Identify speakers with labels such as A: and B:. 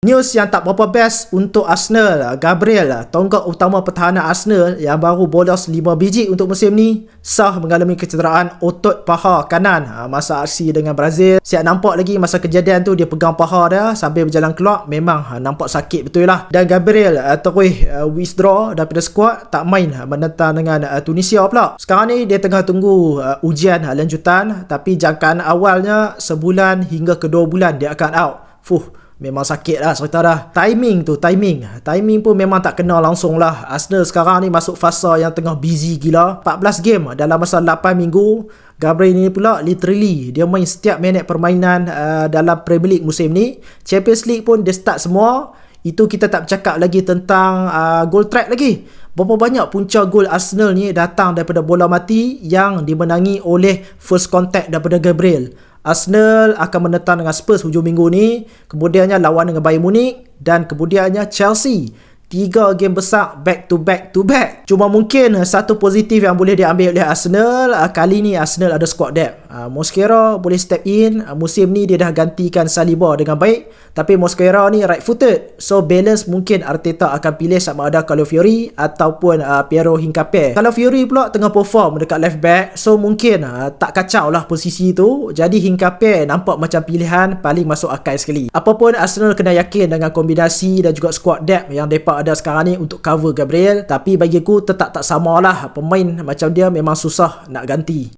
A: News yang tak berapa best untuk Arsenal. Gabriel, tonggak utama pertahanan Arsenal yang baru bolos 5 biji untuk musim ni, sah mengalami kecederaan otot paha kanan masa aksi dengan Brazil. Siap nampak lagi masa kejadian tu dia pegang paha dia sambil berjalan keluar, memang nampak sakit betul lah. Dan Gabriel terus withdraw daripada squad, tak main menentang dengan Tunisia pula. Sekarang ni dia tengah tunggu ujian lanjutan, tapi jangkaan awalnya sebulan hingga ke 2 bulan dia akan out. Memang sakit lah cerita dah. Timing pun memang tak kena langsung lah. Arsenal sekarang ni masuk fasa yang tengah busy gila. 14 game dalam masa 8 minggu. Gabriel ni pula literally dia main setiap minit permainan dalam Premier League musim ni. Champions League pun dia start semua. Itu kita tak bercakap lagi tentang goal threat lagi. Berapa banyak punca gol Arsenal ni datang daripada bola mati yang dimenangi oleh first contact daripada Gabriel. Arsenal akan menentang dengan Spurs hujung minggu ni, kemudiannya lawan dengan Bayern Munich, dan kemudiannya Chelsea. 3 game besar back to back. Cuma mungkin satu positif yang boleh diambil oleh Arsenal, kali ni Arsenal ada squad depth. Mosquera boleh step in. Musim ni dia dah gantikan Saliba dengan baik, tapi Mosquera ni right footed, so balance mungkin Arteta akan pilih sama ada Calafiori ataupun Piero Hincapié. Calafiori pula tengah perform dekat left back, so mungkin tak kacau lah posisi tu. Jadi Hincapié nampak macam pilihan paling masuk akal sekali. Apapun, Arsenal kena yakin dengan kombinasi dan juga squad depth yang mereka ada sekarang ni untuk cover Gabriel. Tapi bagi aku tetap tak samalah, pemain macam dia memang susah nak ganti.